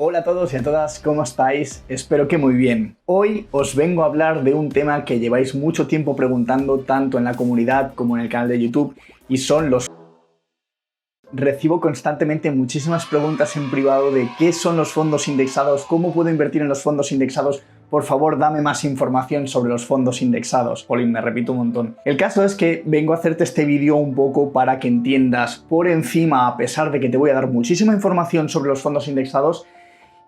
Hola a todos y a todas, ¿cómo estáis? Espero que muy bien. Hoy os vengo a hablar de un tema que lleváis mucho tiempo preguntando tanto en la comunidad como en el canal de YouTube y son los... Recibo constantemente muchísimas preguntas en privado de qué son los fondos indexados, cómo puedo invertir en los fondos indexados. Por favor, dame más información sobre los fondos indexados. Jolín, me repito un montón. El caso es que vengo a hacerte este vídeo un poco para que entiendas por encima, a pesar de que te voy a dar muchísima información sobre los fondos indexados,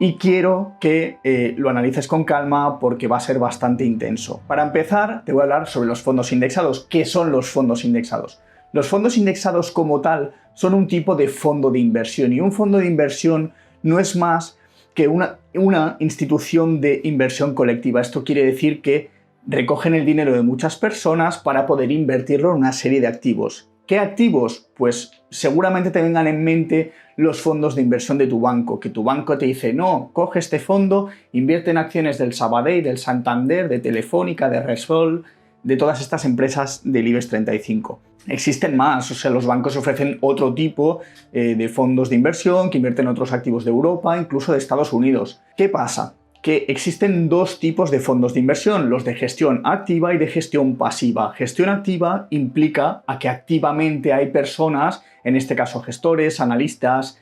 y quiero que lo analices con calma porque va a ser bastante intenso. Para empezar, te voy a hablar sobre los fondos indexados. ¿Qué son los fondos indexados? Los fondos indexados como tal son un tipo de fondo de inversión, y un fondo de inversión no es más que una institución de inversión colectiva. Esto quiere decir que recogen el dinero de muchas personas para poder invertirlo en una serie de activos. ¿Qué activos? Pues seguramente te vengan en mente los fondos de inversión de tu banco, que tu banco te dice, no, coge este fondo, invierte en acciones del Sabadell, del Santander, de Telefónica, de Repsol, de todas estas empresas del IBEX 35. Existen más, o sea, los bancos ofrecen otro tipo de fondos de inversión que invierten en otros activos de Europa, incluso de Estados Unidos. ¿Qué pasa? Que existen dos tipos de fondos de inversión, los de gestión activa y de gestión pasiva. Gestión activa implica a que activamente hay personas, en este caso gestores, analistas,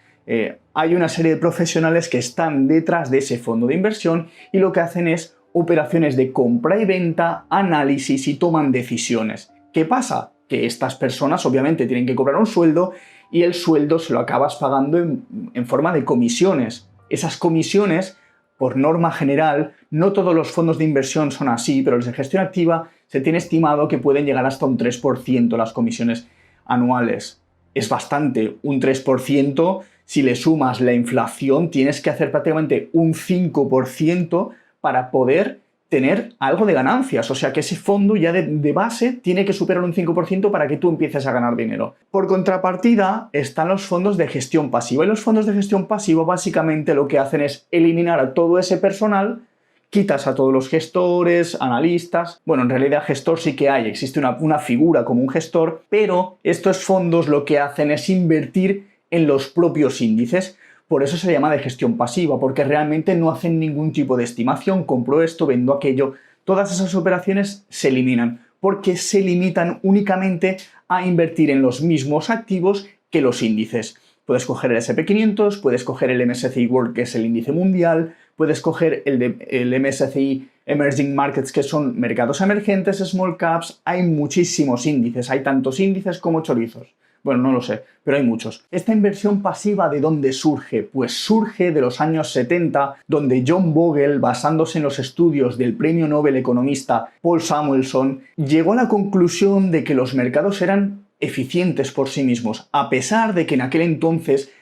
hay una serie de profesionales que están detrás de ese fondo de inversión y lo que hacen es operaciones de compra y venta, análisis y toman decisiones. ¿Qué pasa? Que estas personas obviamente tienen que cobrar un sueldo y el sueldo se lo acabas pagando en forma de comisiones. Esas comisiones, por norma general, no todos los fondos de inversión son así, pero los de gestión activa se tiene estimado que pueden llegar hasta un 3% las comisiones anuales. Es bastante, un 3%, si le sumas la inflación, tienes que hacer prácticamente un 5% para poder tener algo de ganancias, o sea que ese fondo ya de base tiene que superar un 5% para que tú empieces a ganar dinero. Por contrapartida están los fondos de gestión pasiva, y los fondos de gestión pasiva básicamente lo que hacen es eliminar a todo ese personal, quitas a todos los gestores, analistas, bueno, en realidad gestor sí que hay, existe una figura como un gestor, pero estos fondos lo que hacen es invertir en los propios índices. Por eso se llama de gestión pasiva, porque realmente no hacen ningún tipo de estimación, compro esto, vendo aquello. Todas esas operaciones se eliminan, porque se limitan únicamente a invertir en los mismos activos que los índices. Puedes coger el S&P 500, puedes coger el MSCI World, que es el índice mundial, puedes coger el MSCI Emerging Markets, que son mercados emergentes, small caps. Hay muchísimos índices, hay tantos índices como chorizos. Bueno, no lo sé, pero hay muchos. ¿Esta inversión pasiva de dónde surge? Pues surge de los años 70, donde John Bogle, basándose en los estudios del premio Nobel economista Paul Samuelson, llegó a la conclusión de que los mercados eran eficientes por sí mismos, a pesar de que en aquel entonces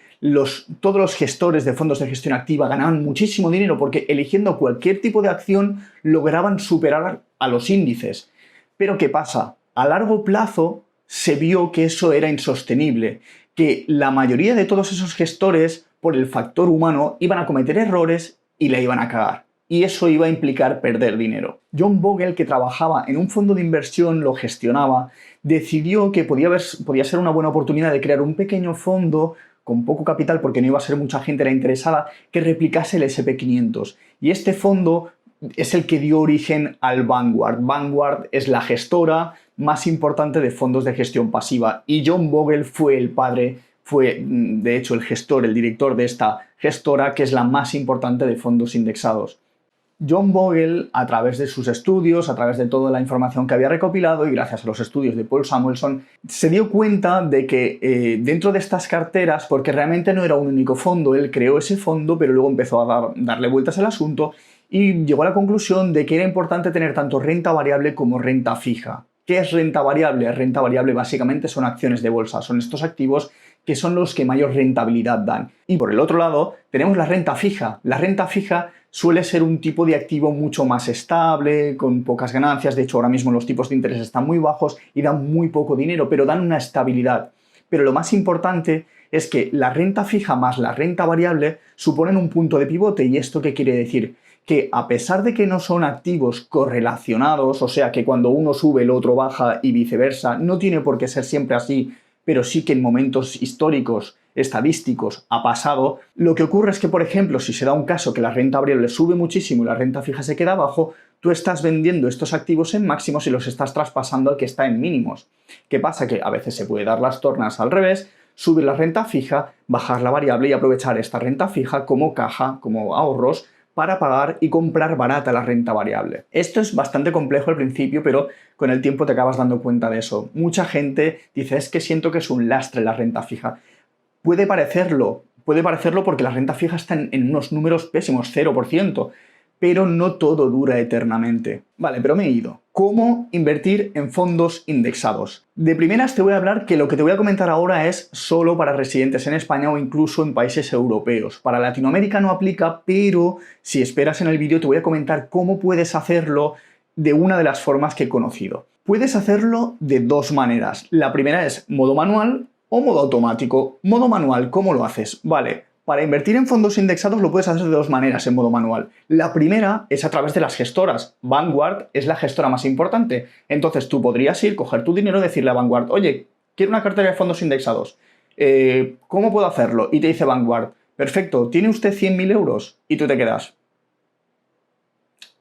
todos los gestores de fondos de gestión activa ganaban muchísimo dinero porque eligiendo cualquier tipo de acción lograban superar a los índices. Pero ¿qué pasa? A largo plazo se vio que eso era insostenible, que la mayoría de todos esos gestores, por el factor humano, iban a cometer errores y la iban a cagar. Y eso iba a implicar perder dinero. John Bogle, que trabajaba en un fondo de inversión, lo gestionaba, decidió que podía ser una buena oportunidad de crear un pequeño fondo con poco capital, porque no iba a ser mucha gente la interesada, que replicase el S&P 500. Y este fondo es el que dio origen al Vanguard. Vanguard es la gestora más importante de fondos de gestión pasiva, y John Bogle fue el padre, fue de hecho el gestor, el director de esta gestora, que es la más importante de fondos indexados. John Bogle, a través de sus estudios, a través de toda la información que había recopilado y gracias a los estudios de Paul Samuelson, se dio cuenta de que dentro de estas carteras, porque realmente no era un único fondo, él creó ese fondo, pero luego empezó a darle vueltas al asunto y llegó a la conclusión de que era importante tener tanto renta variable como renta fija. ¿Qué es renta variable? Renta variable básicamente son acciones de bolsa, son estos activos que son los que mayor rentabilidad dan. Y por el otro lado tenemos la renta fija. La renta fija suele ser un tipo de activo mucho más estable, con pocas ganancias. De hecho, ahora mismo los tipos de interés están muy bajos y dan muy poco dinero, pero dan una estabilidad. Pero lo más importante es que la renta fija más la renta variable suponen un punto de pivote. ¿Y esto qué quiere decir? Que a pesar de que no son activos correlacionados, o sea que cuando uno sube el otro baja y viceversa, no tiene por qué ser siempre así, pero sí que en momentos históricos estadísticos ha pasado. Lo que ocurre es que, por ejemplo, si se da un caso que la renta variable sube muchísimo y la renta fija se queda abajo, tú estás vendiendo estos activos en máximos y los estás traspasando al que está en mínimos. ¿Qué pasa? Que a veces se puede dar las tornas al revés, subir la renta fija, bajar la variable y aprovechar esta renta fija como caja, como ahorros, para pagar y comprar barata la renta variable. Esto es bastante complejo al principio, pero con el tiempo te acabas dando cuenta de eso. Mucha gente dice, es que siento que es un lastre la renta fija. Puede parecerlo porque la renta fija está en unos números pésimos, 0%, pero no todo dura eternamente. Vale, pero me he ido. ¿Cómo invertir en fondos indexados? De primeras te voy a hablar que lo que te voy a comentar ahora es solo para residentes en España o incluso en países europeos. Para Latinoamérica no aplica, pero si esperas en el vídeo te voy a comentar cómo puedes hacerlo de una de las formas que he conocido. Puedes hacerlo de dos maneras. La primera es modo manual o modo automático. Modo manual, ¿cómo lo haces? Vale. Para invertir en fondos indexados lo puedes hacer de dos maneras en modo manual. La primera es a través de las gestoras. Vanguard es la gestora más importante. Entonces tú podrías ir, coger tu dinero y decirle a Vanguard, oye, quiero una cartera de fondos indexados. ¿Cómo puedo hacerlo? Y te dice Vanguard, perfecto, ¿tiene usted 100.000 euros? Y tú te quedas.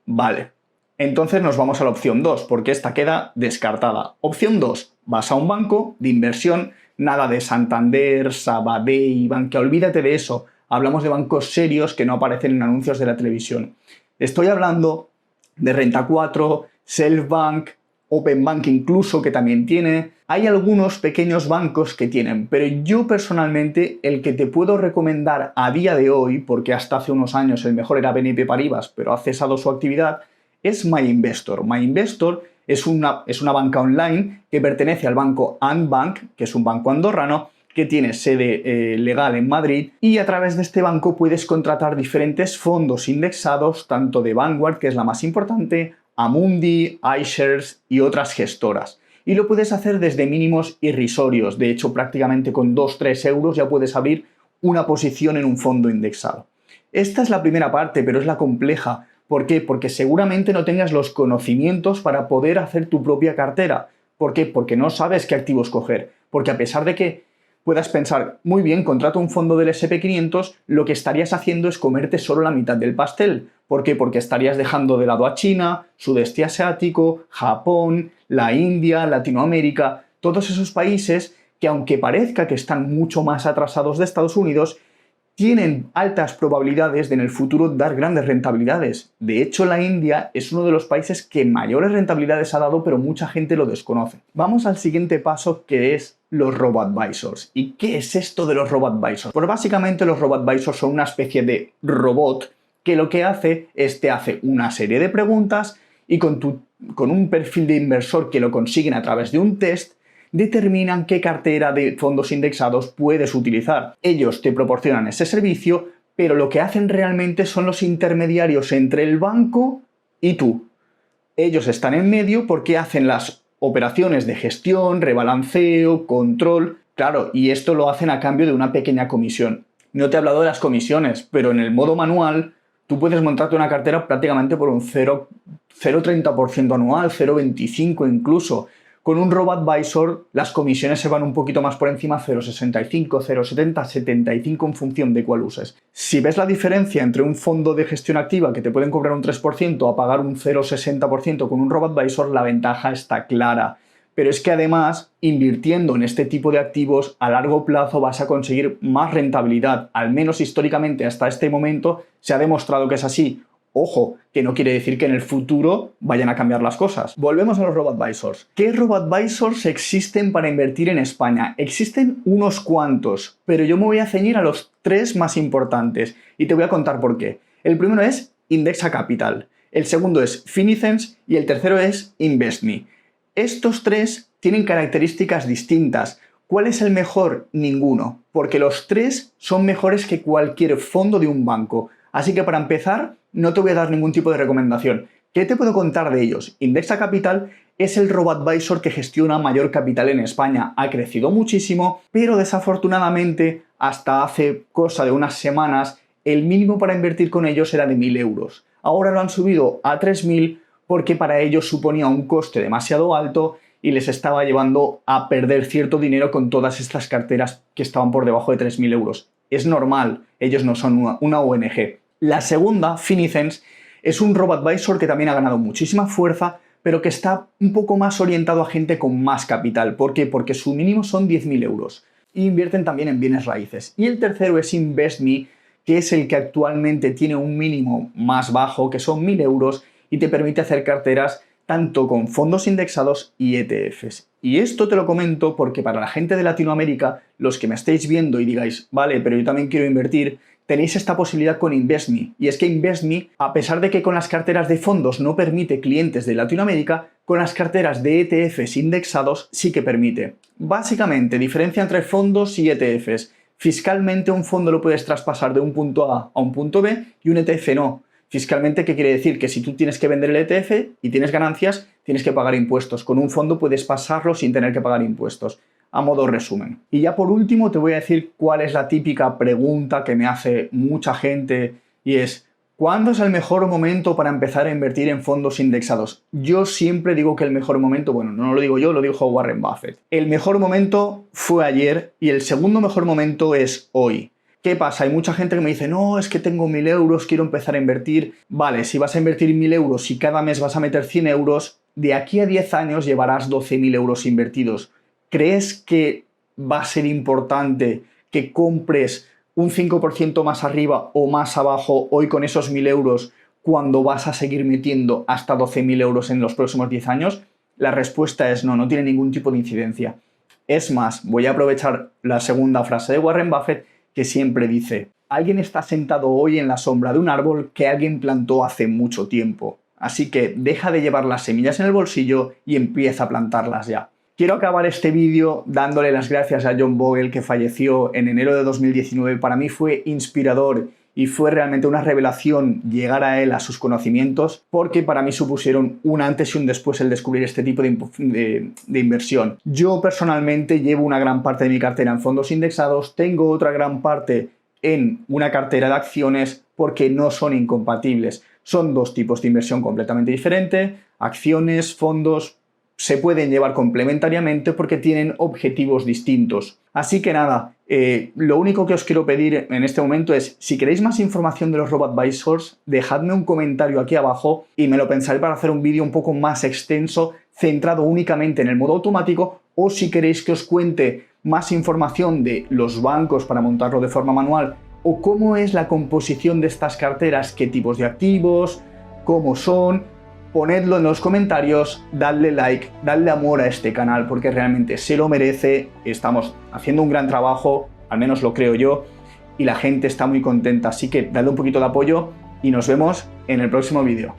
Vale. Entonces nos vamos a la opción 2, porque esta queda descartada. Opción 2, vas a un banco de inversión. Nada de Santander, Sabadell, Bankia, olvídate de eso. Hablamos de bancos serios que no aparecen en anuncios de la televisión. Estoy hablando de Renta 4, Selfbank, Openbank incluso, que también tiene. Hay algunos pequeños bancos que tienen, pero yo personalmente el que te puedo recomendar a día de hoy, porque hasta hace unos años el mejor era BNP Paribas, pero ha cesado su actividad, es MyInvestor. MyInvestor es una banca online que pertenece al banco Andbank, que es un banco andorrano, que tiene sede legal en Madrid, y a través de este banco puedes contratar diferentes fondos indexados, tanto de Vanguard, que es la más importante, Amundi, iShares y otras gestoras. Y lo puedes hacer desde mínimos irrisorios. De hecho, prácticamente con 2-3 euros ya puedes abrir una posición en un fondo indexado. Esta es la primera parte, pero es la compleja. ¿Por qué? Porque seguramente no tengas los conocimientos para poder hacer tu propia cartera. ¿Por qué? Porque no sabes qué activos coger. Porque a pesar de que puedas pensar, muy bien, contrato un fondo del SP500, lo que estarías haciendo es comerte solo la mitad del pastel. ¿Por qué? Porque estarías dejando de lado a China, Sudeste Asiático, Japón, la India, Latinoamérica, todos esos países que, aunque parezca que están mucho más atrasados de Estados Unidos, tienen altas probabilidades de en el futuro dar grandes rentabilidades. De hecho, la India es uno de los países que mayores rentabilidades ha dado, pero mucha gente lo desconoce. Vamos al siguiente paso, que es los robo-advisors. ¿Y qué es esto de los robo-advisors? Pues básicamente los robo-advisors son una especie de robot que lo que hace es te hace una serie de preguntas y con un perfil de inversor que lo consiguen a través de un test, determinan qué cartera de fondos indexados puedes utilizar. Ellos te proporcionan ese servicio, pero lo que hacen realmente son los intermediarios entre el banco y tú. Ellos están en medio porque hacen las operaciones de gestión, rebalanceo, control, claro, y esto lo hacen a cambio de una pequeña comisión. No te he hablado de las comisiones, pero en el modo manual tú puedes montarte una cartera prácticamente por un 0,30% anual, 0,25% incluso. Con un robo-advisor las comisiones se van un poquito más por encima, 0,65, 0,70, 75 en función de cuál uses. Si ves la diferencia entre un fondo de gestión activa que te pueden cobrar un 3% a pagar un 0,60% con un robo-advisor, la ventaja está clara. Pero es que además, invirtiendo en este tipo de activos, a largo plazo vas a conseguir más rentabilidad. Al menos históricamente hasta este momento se ha demostrado que es así. Ojo, que no quiere decir que en el futuro vayan a cambiar las cosas. Volvemos a los robo-advisors. ¿Qué robo-advisors existen para invertir en España? Existen unos cuantos, pero yo me voy a ceñir a los 3 más importantes y te voy a contar por qué. El primero es Indexa Capital, el segundo es Finicens y el tercero es InvestMe. Estos 3 tienen características distintas. ¿Cuál es el mejor? Ninguno, porque los 3 son mejores que cualquier fondo de un banco. Así que para empezar, no te voy a dar ningún tipo de recomendación. ¿Qué te puedo contar de ellos? Indexa Capital es el robo-advisor que gestiona mayor capital en España. Ha crecido muchísimo, pero desafortunadamente hasta hace cosa de unas semanas el mínimo para invertir con ellos era de 1.000 euros. Ahora lo han subido a 3.000 porque para ellos suponía un coste demasiado alto y les estaba llevando a perder cierto dinero con todas estas carteras que estaban por debajo de 3.000 euros. Es normal, ellos no son una ONG. La segunda, Finicens, es un robo-advisor que también ha ganado muchísima fuerza, pero que está un poco más orientado a gente con más capital. ¿Por qué? Porque su mínimo son 10.000 euros. E invierten también en bienes raíces. Y el tercero es InvestMe, que es el que actualmente tiene un mínimo más bajo, que son 1.000 euros, y te permite hacer carteras tanto con fondos indexados y ETFs. Y esto te lo comento porque para la gente de Latinoamérica, los que me estáis viendo y digáis, vale, pero yo también quiero invertir, tenéis esta posibilidad con InvestMe. Y es que InvestMe, a pesar de que con las carteras de fondos no permite clientes de Latinoamérica, con las carteras de ETFs indexados sí que permite. Básicamente, diferencia entre fondos y ETFs. Fiscalmente un fondo lo puedes traspasar de un punto A a un punto B y un ETF no. Fiscalmente, ¿qué quiere decir? Que si tú tienes que vender el ETF y tienes ganancias, tienes que pagar impuestos. Con un fondo puedes pasarlo sin tener que pagar impuestos. A modo resumen. Y ya por último te voy a decir cuál es la típica pregunta que me hace mucha gente y es ¿cuándo es el mejor momento para empezar a invertir en fondos indexados? Yo siempre digo que el mejor momento, bueno, no lo digo yo, lo dijo Warren Buffett. El mejor momento fue ayer y el segundo mejor momento es hoy. ¿Qué pasa? Hay mucha gente que me dice, no, es que tengo 1.000 euros, quiero empezar a invertir. Vale, si vas a invertir 1.000 euros y cada mes vas a meter 100 euros, de aquí a 10 años llevarás 12.000 euros invertidos. ¿Crees que va a ser importante que compres un 5% más arriba o más abajo hoy con esos 1.000 euros cuando vas a seguir metiendo hasta 12.000 euros en los próximos 10 años? La respuesta es no, no tiene ningún tipo de incidencia. Es más, voy a aprovechar la segunda frase de Warren Buffett que siempre dice, alguien está sentado hoy en la sombra de un árbol que alguien plantó hace mucho tiempo. Así que deja de llevar las semillas en el bolsillo y empieza a plantarlas ya. Quiero acabar este vídeo dándole las gracias a John Bogle, que falleció en enero de 2019. Para mí fue inspirador y fue realmente una revelación llegar a él, a sus conocimientos, porque para mí supusieron un antes y un después el descubrir este tipo de inversión. Yo personalmente llevo una gran parte de mi cartera en fondos indexados, tengo otra gran parte en una cartera de acciones porque no son incompatibles. Son dos tipos de inversión completamente diferentes, acciones, fondos, se pueden llevar complementariamente porque tienen objetivos distintos. Así que nada, lo único que os quiero pedir en este momento es, si queréis más información de los robo-advisors, dejadme un comentario aquí abajo y me lo pensaré para hacer un vídeo un poco más extenso, centrado únicamente en el modo automático, o si queréis que os cuente más información de los bancos para montarlo de forma manual, o cómo es la composición de estas carteras, qué tipos de activos, cómo son. Ponedlo en los comentarios, dadle like, dadle amor a este canal porque realmente se lo merece, estamos haciendo un gran trabajo, al menos lo creo yo, y la gente está muy contenta, así que dadle un poquito de apoyo y nos vemos en el próximo vídeo.